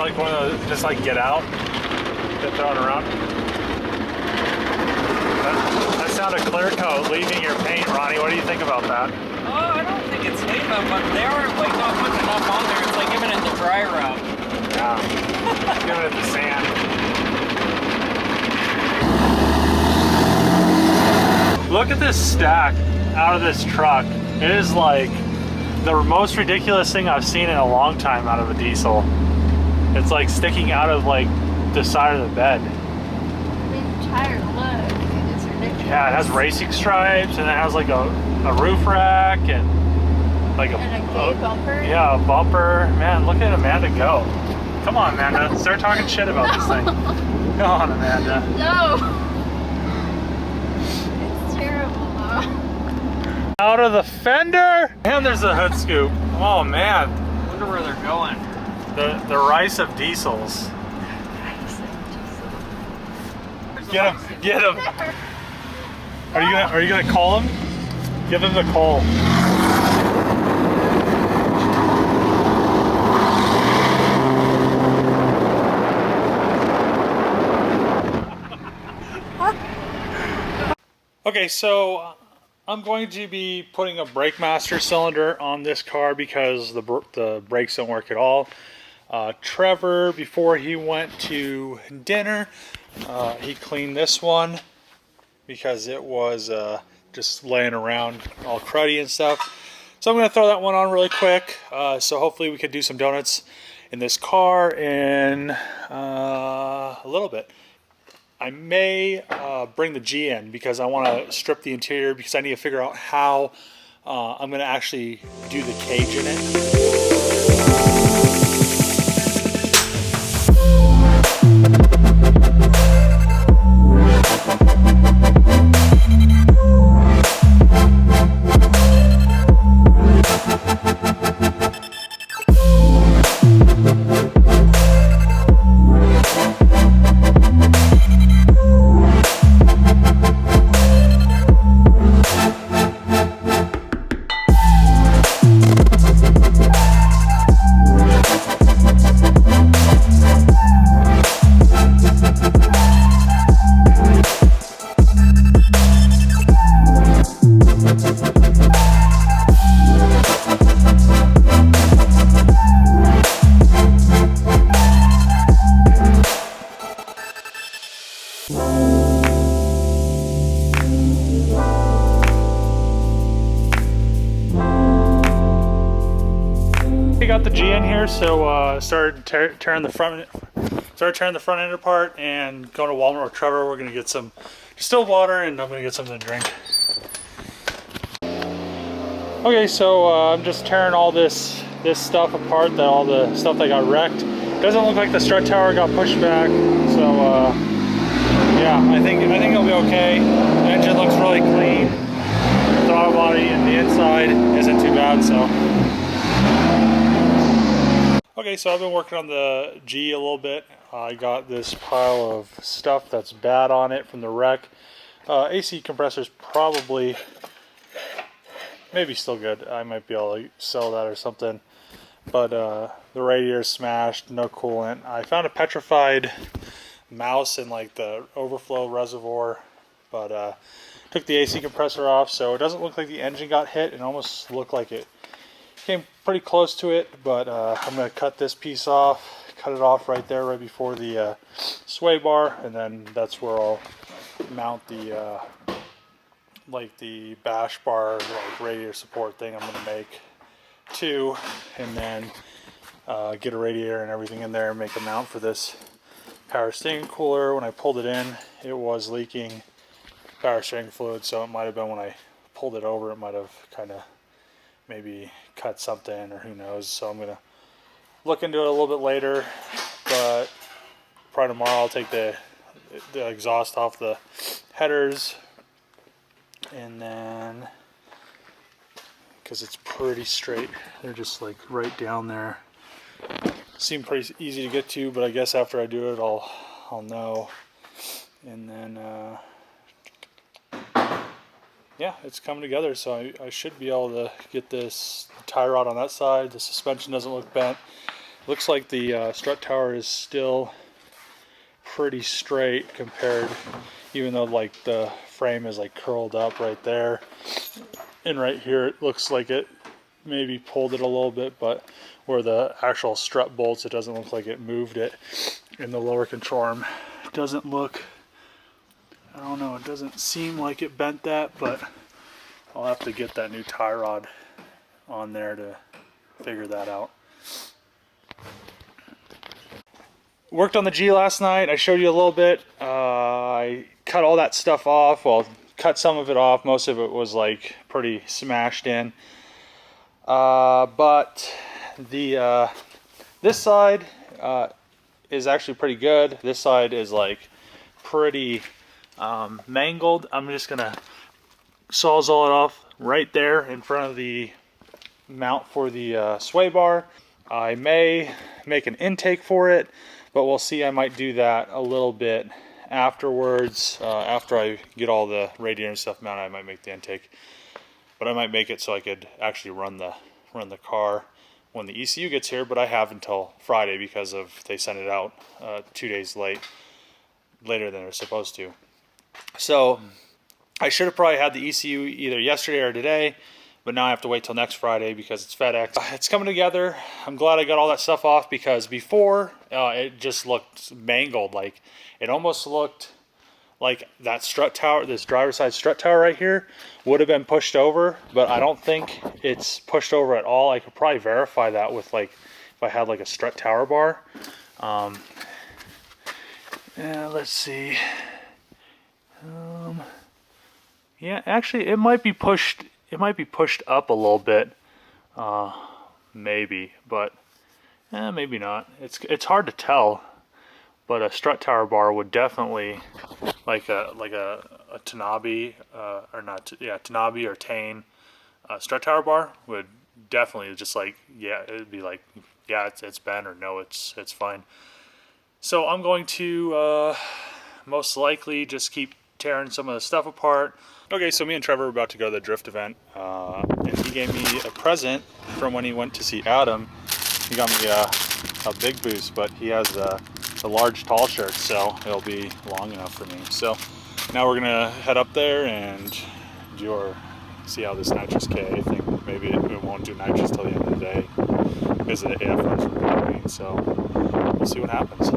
like one of those, just like get out, get thrown around? That sounded clear coat, leaving your paint, Ronnie. What do you think about that? Oh, I don't think it's leaving, but they aren't like not putting enough on there. It's like giving it the dry rub. Yeah, giving it the sand. Look at this stack out of this truck. It is like the most ridiculous thing I've seen in a long time out of a diesel. It's like sticking out of like the side of the bed. Tire look. It's ridiculous. Yeah, it has racing stripes and it has like a roof rack and like a bumper. Yeah, a bumper. Man, look at Amanda go. Come on, Amanda. Start talking shit about this thing. Come on, Amanda. No. It's terrible. Out of the fender. And there's a hood scoop. Oh man. Wonder where they're going. The rice of diesels. Get him. Get him. Are you gonna call him? Give him the call. Okay, so I'm going to be putting a brake master cylinder on this car because the brakes don't work at all. Trevor, before he went to dinner, he cleaned this one because it was just laying around all cruddy and stuff. So I'm going to throw that one on really quick. So hopefully we could do some donuts in this car in a little bit. I may bring the G in because I want to strip the interior because I need to figure out how I'm going to actually do the cage in it. Got the G in here, so started tearing the front end apart and going to Walmart with Trevor. We're gonna get some distilled water and I'm gonna get something to drink. Okay, so I'm just tearing all this stuff apart, all the stuff that got wrecked. Doesn't look like the strut tower got pushed back, so yeah, I think it'll be okay. The engine looks really clean. The throttle body and the inside isn't too bad, so. Okay, so I've been working on the G a little bit. I got this pile of stuff that's bad on it from the wreck. AC compressor's probably, maybe still good. I might be able to sell that or something. But the radiator's smashed, no coolant. I found a petrified mouse in like the overflow reservoir, but took the AC compressor off, so it doesn't look like the engine got hit. It almost looked like it came pretty close to it, but I'm going to cut this piece off, cut it off right there, right before the sway bar, and then that's where I'll mount the like the bash bar, like radiator support thing I'm going to make too, and then get a radiator and everything in there and make a mount for this power steering cooler. When I pulled it in, it was leaking power steering fluid, so it might have been when I pulled it over, it might have kind of maybe cut something, or who knows. So I'm gonna look into it a little bit later, but probably tomorrow I'll take the exhaust off the headers, and then because it's pretty straight, they're just like right down there, seem pretty easy to get to, but I guess after I do it I'll know. And then yeah, it's coming together, so I should be able to get this tie rod on that side. The suspension doesn't look bent. Looks like the strut tower is still pretty straight compared, even though like the frame is like curled up right there. And right here it looks like it maybe pulled it a little bit, but where the actual strut bolts, it doesn't look like it moved it. In the lower control arm, it doesn't look, I don't know, it doesn't seem like it bent that, but I'll have to get that new tie rod on there to figure that out. Worked on the G last night. I showed you a little bit. I cut all that stuff off. Well, cut some of it off. Most of it was like pretty smashed in. But the this side is actually pretty good. This side is like pretty mangled. I'm just gonna sawzall it off right there in front of the mount for the sway bar. I may make an intake for it, but we'll see. I might do that a little bit afterwards. After I get all the radiator and stuff mounted, I might make the intake. But I might make it so I could actually run the car when the ECU gets here. But I have until Friday because of they sent it out 2 days later than they're supposed to. So I should have probably had the ECU either yesterday or today, but now I have to wait till next Friday because it's FedEx. It's coming together. I'm glad I got all that stuff off because before it just looked mangled. Like it almost looked like that strut tower, this driver's side strut tower right here, would have been pushed over, but I don't think it's pushed over at all. I could probably verify that with like if I had like a strut tower bar. Yeah, let's see. Yeah, actually, it might be pushed. It might be pushed up a little bit, maybe, but maybe not. It's hard to tell, but a strut tower bar would definitely, like a Tanabe or not, yeah, Tanabe or Tane strut tower bar would definitely just like, yeah, it'd be like, yeah, it's bent, or no, it's fine. So I'm going to most likely just keep tearing some of the stuff apart. Okay, so me and Trevor are about to go to the drift event, and he gave me a present from when he went to see Adam. He got me a big boost, but he has the large tall shirt, so it'll be long enough for me. So now we're gonna head up there and see how this nitrous K. I think maybe it won't do nitrous till the end of the day because it runs from the rain. So we'll see what happens.